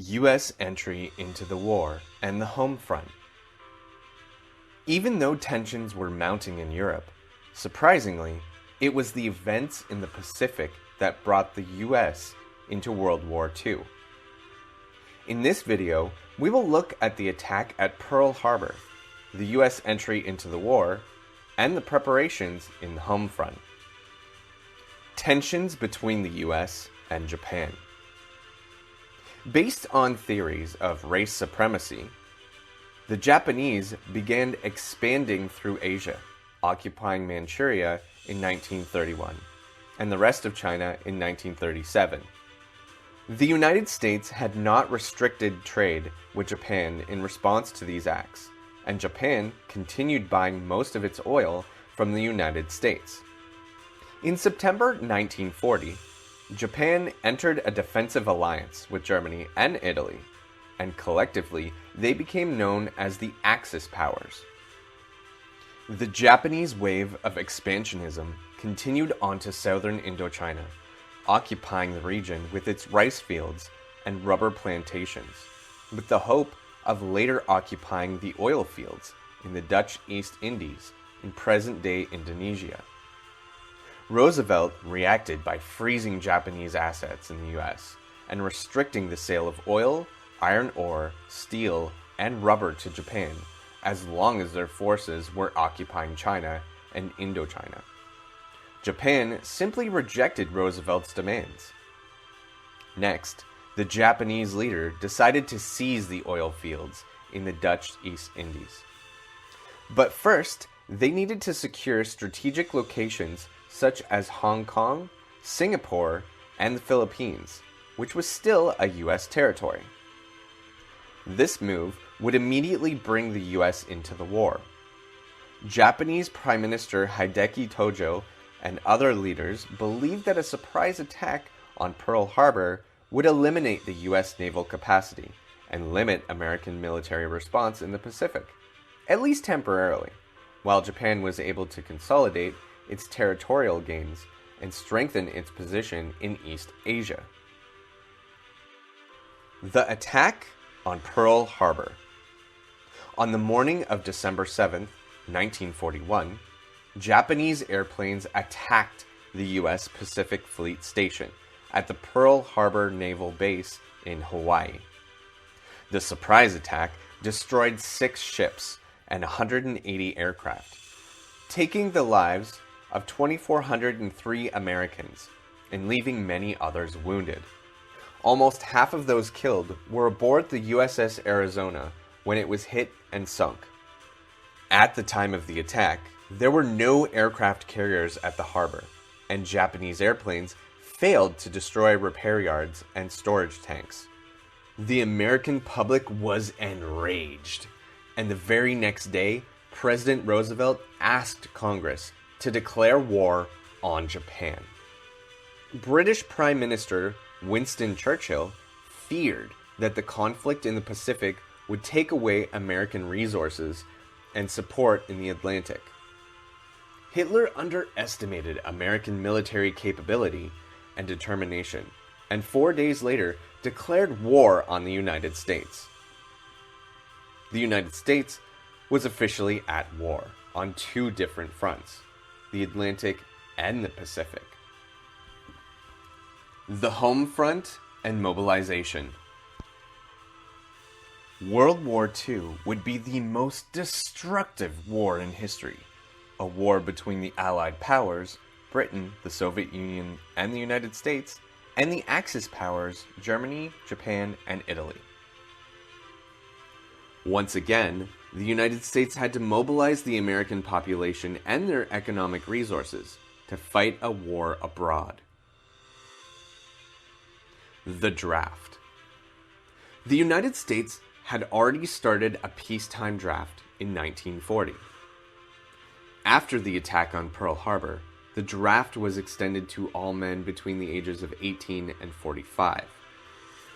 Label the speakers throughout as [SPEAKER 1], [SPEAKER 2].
[SPEAKER 1] U.S. entry into the war and the home front. Even though tensions were mounting in Europe, surprisingly, it was the events in the Pacific that brought the U.S. into World War II. In this video, we will look at the attack at Pearl Harbor, the U.S. entry into the war, and the preparations in the home front. Tensions between the U.S. and Japan. Based on theories of race supremacy, the Japanese began expanding through Asia, occupying Manchuria in 1931, and the rest of China in 1937. The United States had not restricted trade with Japan in response to these acts, and Japan continued buying most of its oil from the United States. In September 1940, Japan entered a defensive alliance with Germany and Italy, and collectively they became known as the Axis powers. The Japanese wave of expansionism continued onto southern Indochina, occupying the region with its rice fields and rubber plantations, with the hope of later occupying the oil fields in the Dutch East Indies in present-day Indonesia. Roosevelt reacted by freezing Japanese assets in the U.S. and restricting the sale of oil, iron ore, steel, and rubber to Japan as long as their forces were occupying China and Indochina. Japan simply rejected Roosevelt's demands. Next, the Japanese leader decided to seize the oil fields in the Dutch East Indies. But first, they needed to secure strategic locations such as Hong Kong, Singapore, and the Philippines, which was still a U.S. territory. This move would immediately bring the U.S. into the war. Japanese Prime Minister Hideki Tojo and other leaders believed that a surprise attack on Pearl Harbor would eliminate the U.S. naval capacity and limit American military response in the Pacific, at least temporarily, while Japan was able to consolidate its territorial gains and strengthen its position in East Asia. The attack on Pearl Harbor. On the morning of December 7, 1941, Japanese airplanes attacked the U.S. Pacific Fleet Station at the Pearl Harbor Naval Base in Hawaii. The surprise attack destroyed 6 ships and 180 aircraft, taking the lives of 2,403 Americans and leaving many others wounded. Almost half of those killed were aboard the USS Arizona when it was hit and sunk. At the time of the attack, there were no aircraft carriers at the harbor, and Japanese airplanes failed to destroy repair yards and storage tanks. The American public was enraged, and the very next day, President Roosevelt asked Congress to declare war on Japan. British Prime Minister Winston Churchill feared that the conflict in the Pacific would take away American resources and support in the Atlantic. Hitler underestimated American military capability and determination, and 4 days later declared war on the United States. The United States was officially at war on 2 different fronts, the Atlantic and the Pacific. The home front and mobilization. World War II would be the most destructive war in history, a war between the Allied powers, Britain, the Soviet Union, and the United States, and the Axis powers, Germany, Japan, and Italy. Once again, the United States had to mobilize the American population and their economic resources to fight a war abroad. The draft. The United States had already started a peacetime draft in 1940. After the attack on Pearl Harbor, the draft was extended to all men between the ages of 18 and 45,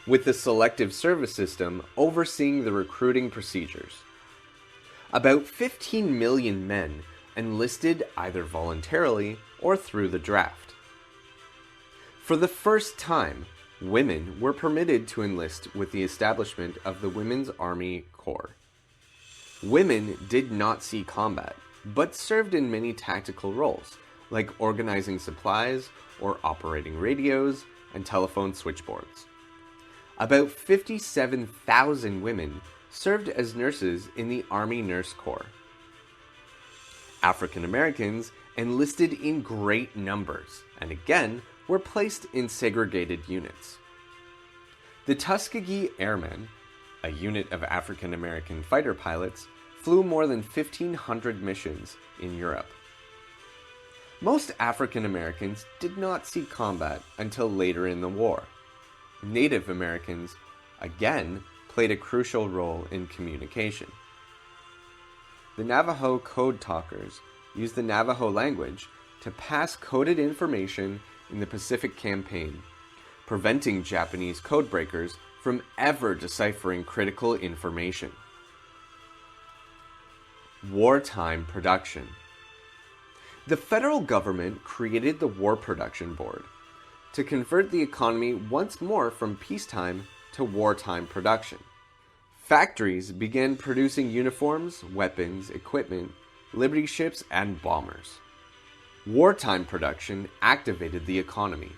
[SPEAKER 1] with the selective service system overseeing the recruiting procedures. About 15 million men enlisted either voluntarily or through the draft. For the first time, women were permitted to enlist with the establishment of the Women's Army Corps. Women did not see combat, but served in many tactical roles, like organizing supplies or operating radios and telephone switchboards. About 57,000 women served as nurses in the Army Nurse Corps. African Americans enlisted in great numbers, and again were placed in segregated units. The Tuskegee Airmen, a unit of African American fighter pilots, flew more than 1,500 missions in Europe. Most African Americans did not see combat until later in the war. Native Americans, again, played a crucial role in communication. The Navajo code talkers used the Navajo language to pass coded information in the Pacific Campaign, preventing Japanese code breakers from ever deciphering critical information. Wartime Production. The federal government created the War Production Board to convert the economy once more from peacetime to wartime production. Factories began producing uniforms, weapons, equipment, Liberty ships, and bombers. Wartime production activated the economy,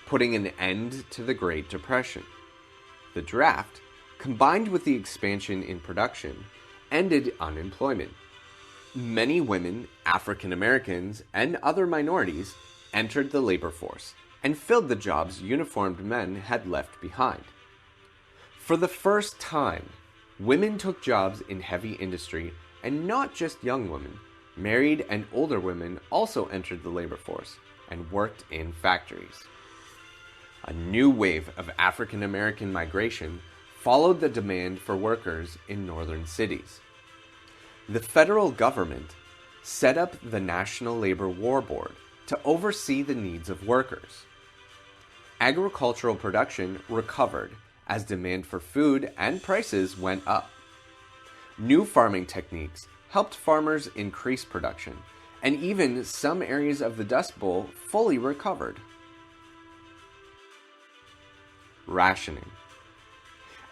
[SPEAKER 1] putting an end to the Great Depression. The draft, combined with the expansion in production, ended unemployment. Many women, African Americans, and other minorities entered the labor force and filled the jobs uniformed men had left behind. For the first time, women took jobs in heavy industry, and not just young women. Married and older women also entered the labor force and worked in factories. A new wave of African American migration followed the demand for workers in northern cities. The federal government set up the National Labor War Board to oversee the needs of workers. Agricultural production recovered as demand for food and prices went up. New farming techniques helped farmers increase production, and even some areas of the Dust Bowl fully recovered. Rationing.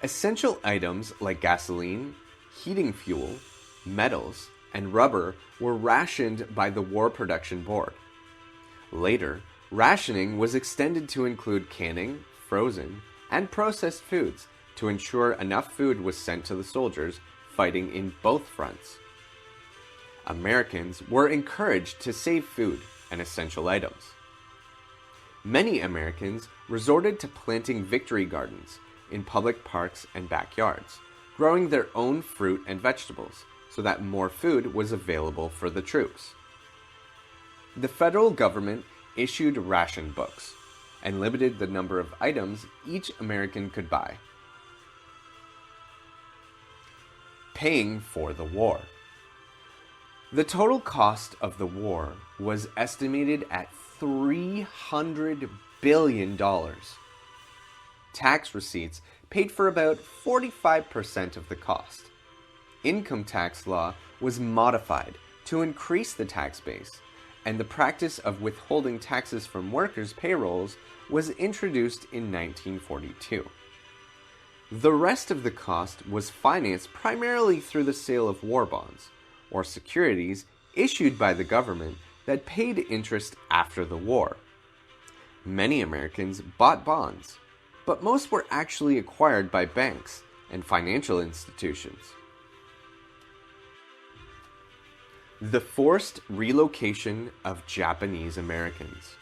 [SPEAKER 1] Essential items like gasoline, heating fuel, metals, and rubber were rationed by the War Production Board. Later, rationing was extended to include canning, frozen, and processed foods to ensure enough food was sent to the soldiers fighting in both fronts. Americans were encouraged to save food and essential items. Many Americans resorted to planting victory gardens in public parks and backyards, growing their own fruit and vegetables so that more food was available for the troops. The federal government issued ration books and limited the number of items each American could buy. Paying for the war. The total cost of the war was estimated at $300 billion. Tax receipts paid for about 45% of the cost. Income tax law was modified to increase the tax base, and the practice of withholding taxes from workers' payrolls was introduced in 1942. The rest of the cost was financed primarily through the sale of war bonds, or securities issued by the government that paid interest after the war. Many Americans bought bonds, but most were actually acquired by banks and financial institutions. The forced relocation of Japanese Americans.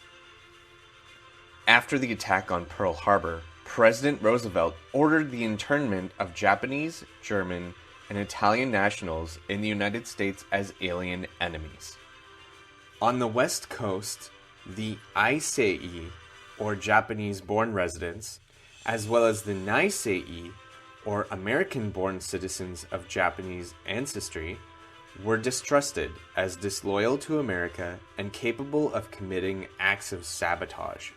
[SPEAKER 1] After the attack on Pearl Harbor, President Roosevelt ordered the internment of Japanese, German, and Italian nationals in the United States as alien enemies. On the West Coast, the Aisei, or Japanese-born residents, as well as the Naisei, or American-born citizens of Japanese ancestry, were distrusted as disloyal to America and capable of committing acts of sabotage.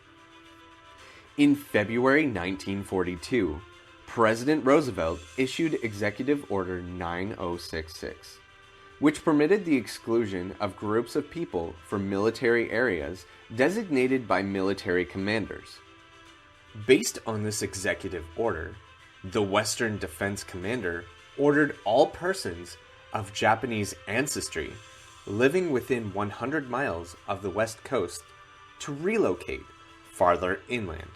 [SPEAKER 1] In February 1942, President Roosevelt issued Executive Order 9066, which permitted the exclusion of groups of people from military areas designated by military commanders. Based on this executive order, the Western Defense Commander ordered all persons of Japanese ancestry living within 100 miles of the West Coast to relocate farther inland.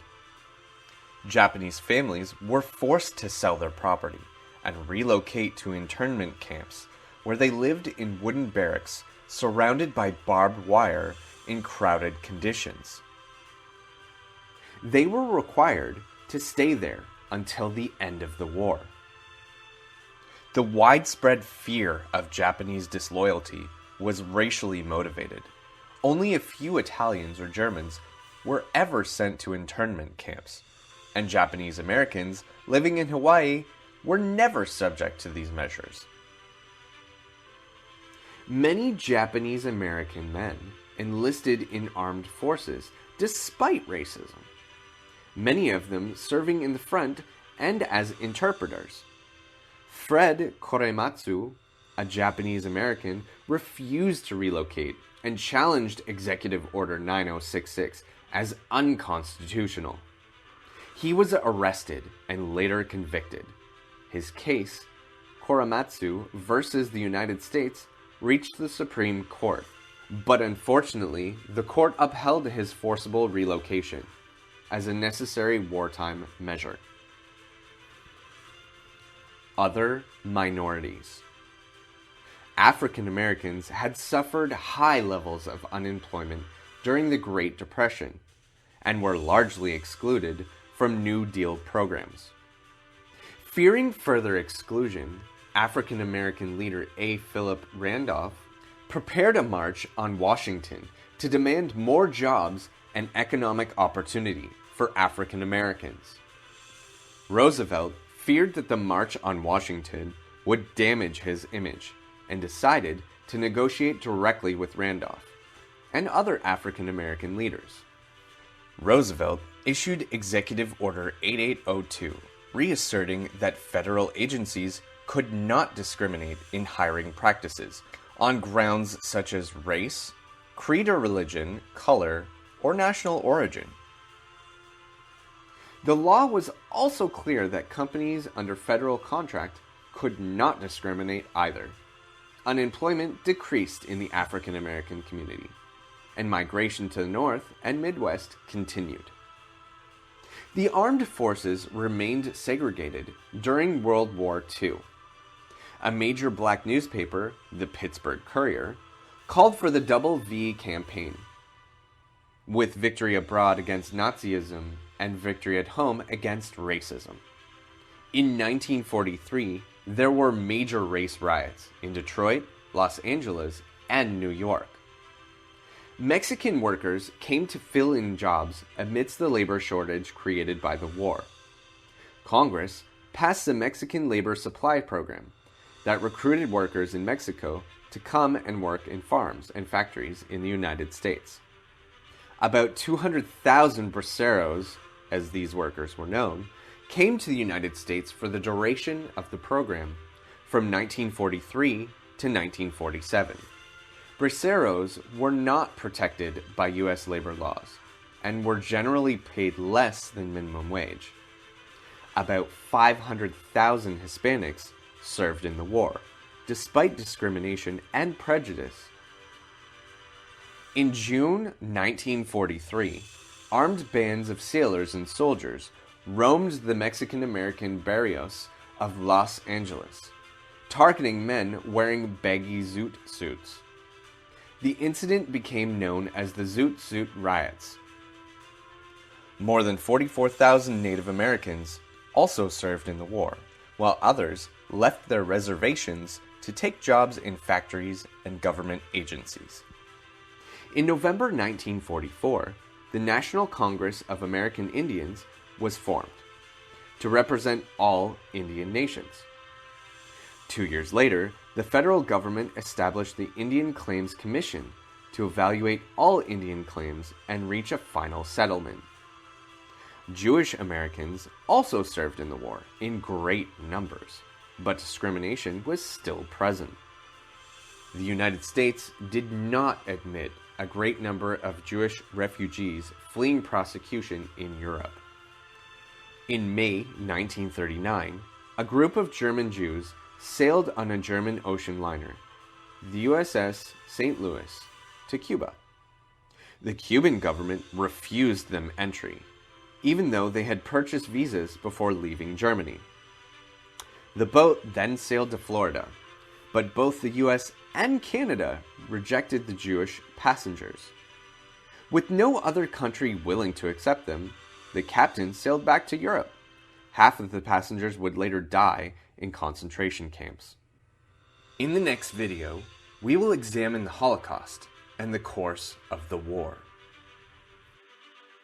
[SPEAKER 1] Japanese families were forced to sell their property and relocate to internment camps where they lived in wooden barracks surrounded by barbed wire in crowded conditions. They were required to stay there until the end of the war. The widespread fear of Japanese disloyalty was racially motivated. Only a few Italians or Germans were ever sent to internment camps, and Japanese Americans living in Hawaii were never subject to these measures. Many Japanese American men enlisted in armed forces despite racism, many of them serving in the front and as interpreters. Fred Korematsu, a Japanese American, refused to relocate and challenged Executive Order 9066 as unconstitutional. He was arrested and later convicted. His case, Korematsu versus the United States, reached the Supreme Court, but unfortunately, the court upheld his forcible relocation as a necessary wartime measure. Other minorities. African Americans had suffered high levels of unemployment during the Great Depression and were largely excluded from New Deal programs. Fearing further exclusion, African American leader A. Philip Randolph prepared a march on Washington to demand more jobs and economic opportunity for African Americans. Roosevelt feared that the March on Washington would damage his image and decided to negotiate directly with Randolph and other African American leaders. Roosevelt issued Executive Order 8802, reasserting that federal agencies could not discriminate in hiring practices on grounds such as race, creed or religion, color, or national origin. The law was also clear that companies under federal contract could not discriminate either. Unemployment decreased in the African American community, and migration to the North and Midwest continued. The armed forces remained segregated during World War II. A major black newspaper, the Pittsburgh Courier, called for the Double V campaign, with victory abroad against Nazism and victory at home against racism. In 1943, there were major race riots in Detroit, Los Angeles, and New York. Mexican workers came to fill in jobs amidst the labor shortage created by the war. Congress passed the Mexican Labor Supply Program that recruited workers in Mexico to come and work in farms and factories in the United States. About 200,000 braceros, as these workers were known, came to the United States for the duration of the program from 1943 to 1947. Braceros were not protected by U.S. labor laws and were generally paid less than minimum wage. About 500,000 Hispanics served in the war, despite discrimination and prejudice. In June 1943, armed bands of sailors and soldiers roamed the Mexican-American barrios of Los Angeles, targeting men wearing baggy zoot suits. The incident became known as the Zoot Suit Riots. More than 44,000 Native Americans also served in the war, while others left their reservations to take jobs in factories and government agencies. In November 1944, the National Congress of American Indians was formed to represent all Indian nations. 2 years later, the federal government established the Indian Claims Commission to evaluate all Indian claims and reach a final settlement. Jewish Americans also served in the war in great numbers, but discrimination was still present. The United States did not admit a great number of Jewish refugees fleeing prosecution in Europe. In May 1939, a group of German Jews sailed on a German ocean liner, the USS St. Louis, to Cuba. The Cuban government refused them entry, even though they had purchased visas before leaving Germany. The boat then sailed to Florida, but both the US and Canada rejected the Jewish passengers. With no other country willing to accept them, the captain sailed back to Europe. Half of the passengers would later die in concentration camps. In the next video, we will examine the Holocaust and the course of the war.